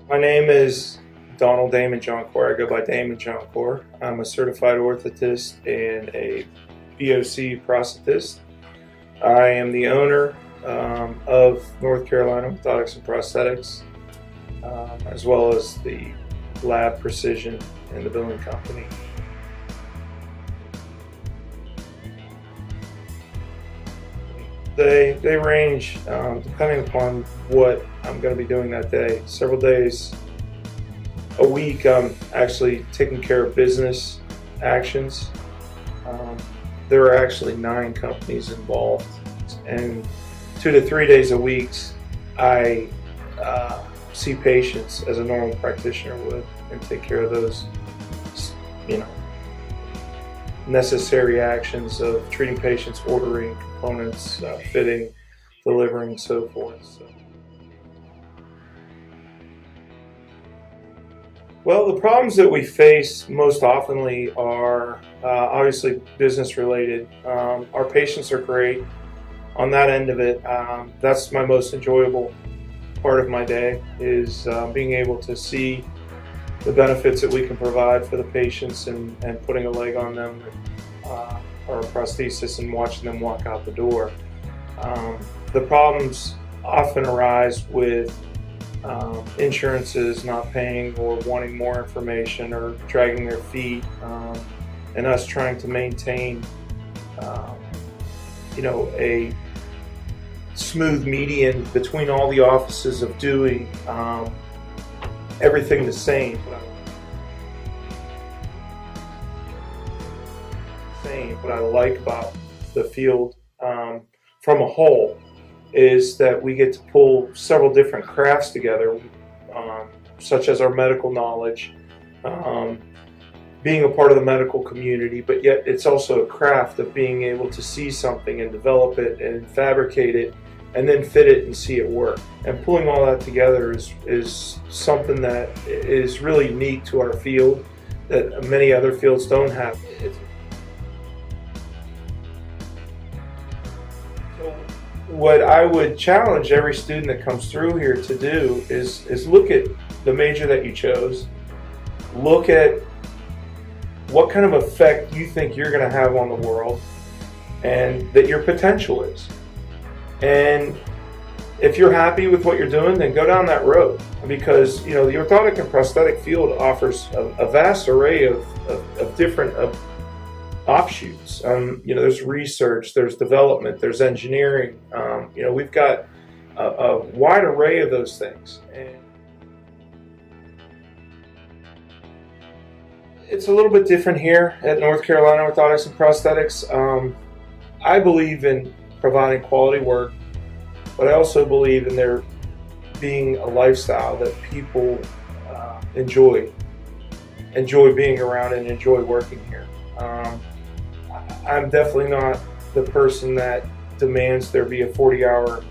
My name is Donald Damon Johncore. I go by Damon Johncore. I'm a certified orthotist and a BOC prosthetist. I am the owner of North Carolina Orthotics and Prosthetics, as well as the lab precision and the billing company. They range depending upon what I'm going to be doing that day. Several days a week I'm actually taking care of business actions. There are actually 9 companies involved, and 2 to 3 days a week I see patients as a normal practitioner would and take care of those, necessary actions of treating patients, ordering components, fitting, delivering, and so forth. Well, the problems that we face most oftenly are obviously business related. Our patients are great on that end of it. That's my most enjoyable part of my day, is being able to see the benefits that we can provide for the patients and putting a leg on them or a prosthesis and watching them walk out the door. The problems often arise with insurances not paying or wanting more information or dragging their feet, and us trying to maintain a smooth median between all the offices of doing everything the same. What I like about the field from a whole is that we get to pull several different crafts together, such as our medical knowledge, being a part of the medical community, but yet it's also a craft of being able to see something and develop it and fabricate it and then fit it and see it work. And pulling all that together is something that is really unique to our field that many other fields don't have. So what I would challenge every student that comes through here to do is look at the major that you chose, look at what kind of effect you think you're going to have on the world and that your potential is. And if you're happy with what you're doing, then go down that road, because the orthotic and prosthetic field offers a vast array of different offshoots. There's research, there's development, there's engineering. We've got a wide array of those things. And it's a little bit different here at North Carolina Orthotics and Prosthetics. I believe in providing quality work, but I also believe in there being a lifestyle that people enjoy being around and enjoy working here. I'm definitely not the person that demands there be a 40-hour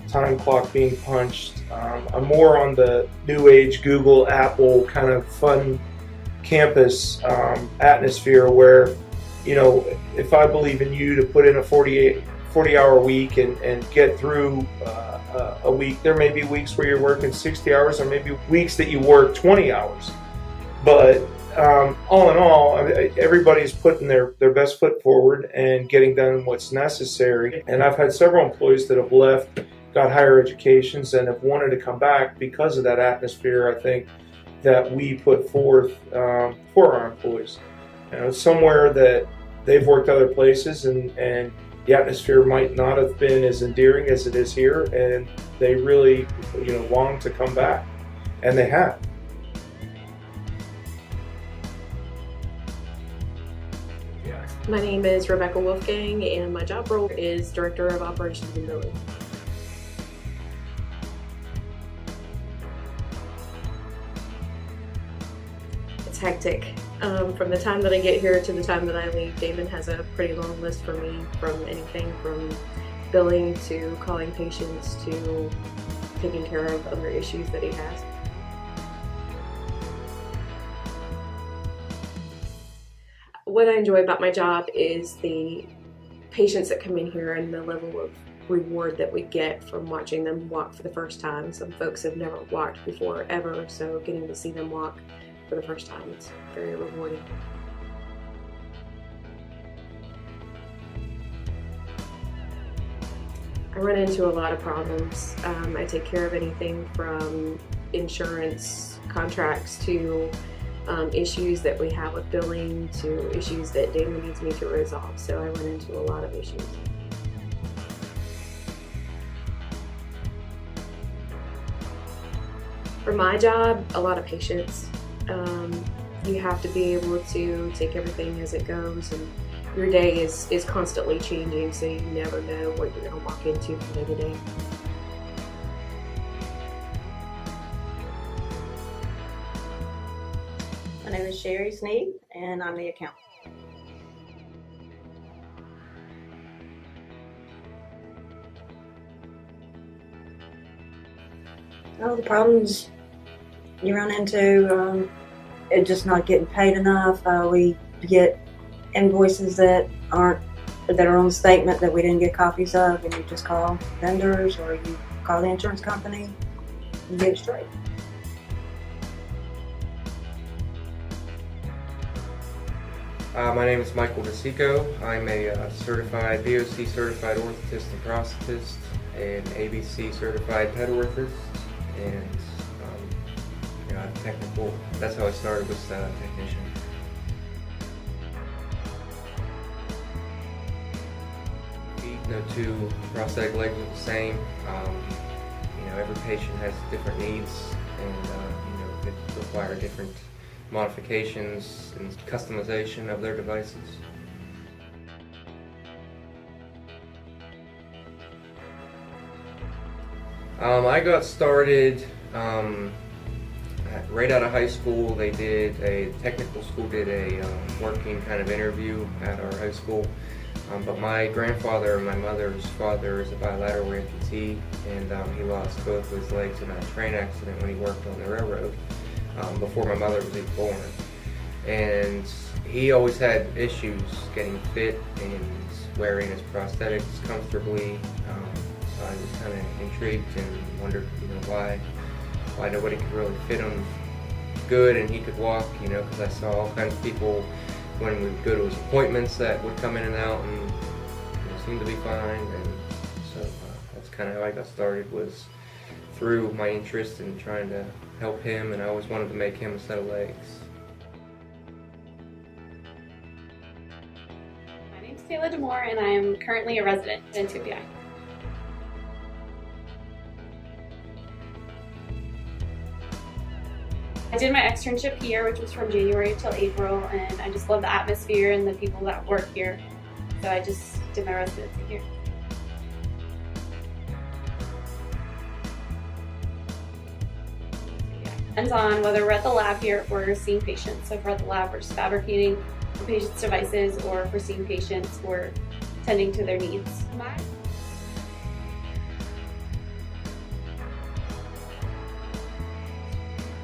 time clock being punched. I'm more on the new age Google, Apple kind of fun campus atmosphere where, if I believe in you to put in a 40-hour week and get through a week, there may be weeks where you're working 60 hours, or maybe weeks that you work 20 hours. But all in all, everybody's putting their best foot forward and getting done what's necessary. And I've had several employees that have left, got higher educations, and have wanted to come back because of that atmosphere, I think, that we put forth for our employees. Somewhere that they've worked other places and the atmosphere might not have been as endearing as it is here, and they really long to come back, and they have. My name is Rebecca Wolfgang, and my job role is Director of Operations and Billing. It's hectic. From the time that I get here to the time that I leave, Damon has a pretty long list for me, from anything from billing to calling patients to taking care of other issues that he has. What I enjoy about my job is the patients that come in here and the level of reward that we get from watching them walk for the first time. Some folks have never walked before ever, so getting to see them walk for the first time, it's very rewarding. I run into a lot of problems. I take care of anything from insurance contracts to issues that we have with billing to issues that Damon needs me to resolve. So I run into a lot of issues. For my job, a lot of patience. You have to be able to take everything as it goes, and your day is constantly changing, so you never know what you're going to walk into from day to day. My name is Sherry Sneed, and I'm the accountant. Well, the problems you run into, it just not getting paid enough. We get invoices that are on the statement that we didn't get copies of, and you just call vendors or you call the insurance company and get it straight. My name is Michael DeSico. I'm a certified VOC certified orthotist and prosthetist and ABC certified ped orthotist, and technical. That's how I started with technician. No two prosthetic legs are the same. Every patient has different needs, and it require different modifications and customization of their devices. I got started right out of high school. They did a technical school did a working kind of interview at our high school. But my grandfather and my mother's father is a bilateral amputee, and he lost both of his legs in a train accident when he worked on the railroad before my mother was even born. And he always had issues getting fit and wearing his prosthetics comfortably. So I was kind of intrigued and wondered, why nobody could really fit him good and he could walk, because I saw all kinds of people when we would go to his appointments that would come in and out and seemed to be fine. And so that's kind of how I got started, was through my interest in trying to help him, and I always wanted to make him a set of legs. My name's Kayla DeMore, and I am currently a resident in Ncopi. I did my externship here, which was from January till April, and I just love the atmosphere and the people that work here. So I just did my residency here. Depends on whether we're at the lab here or we're seeing patients. So if we're at the lab, we're just fabricating the patient's devices, or if we're seeing patients, we're tending to their needs.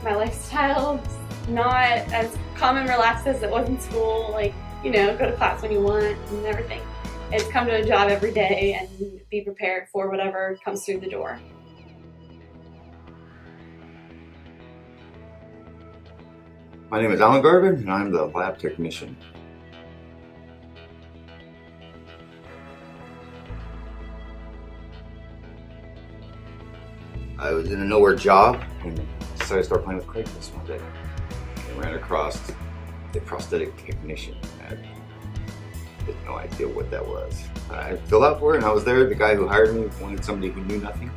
My lifestyle is not as calm and relaxed as it was in school, go to class when you want and everything. It's come to a job every day and be prepared for whatever comes through the door. My name is Alan Garvin, and I'm the lab technician. I was in a nowhere job and decided to start playing with Craigslist one day. I ran across a prosthetic technician. I had no idea what that was. I filled out for it, and I was there. The guy who hired me wanted somebody who knew nothing.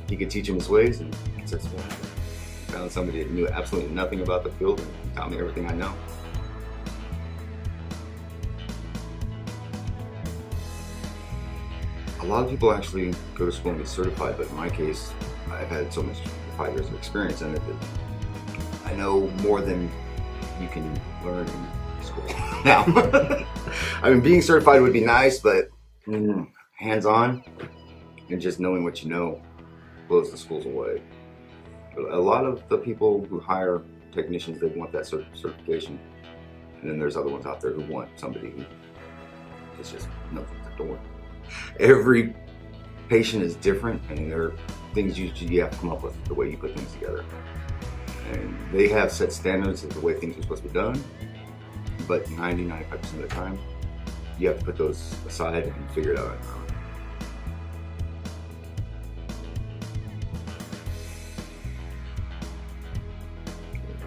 He could teach him his ways, and that's what happened. I found somebody that knew absolutely nothing about the field and taught me everything I know. A lot of people actually go to school and get certified, but in my case, I've had so much 5 years of experience in it that I know more than you can learn in school now. I mean, being certified would be nice, but hands-on and just knowing what you know blows the schools away. But a lot of the people who hire technicians, they want that certification, and then there's other ones out there who want somebody who is just knows what they're doing. Every patient is different, and there are things you have to come up with the way you put things together. And they have set standards of the way things are supposed to be done, but 90-95% of the time, you have to put those aside and figure it out on your own.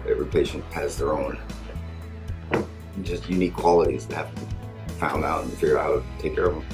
Every patient has their own just unique qualities that have to be found out and figure out how to take care of them.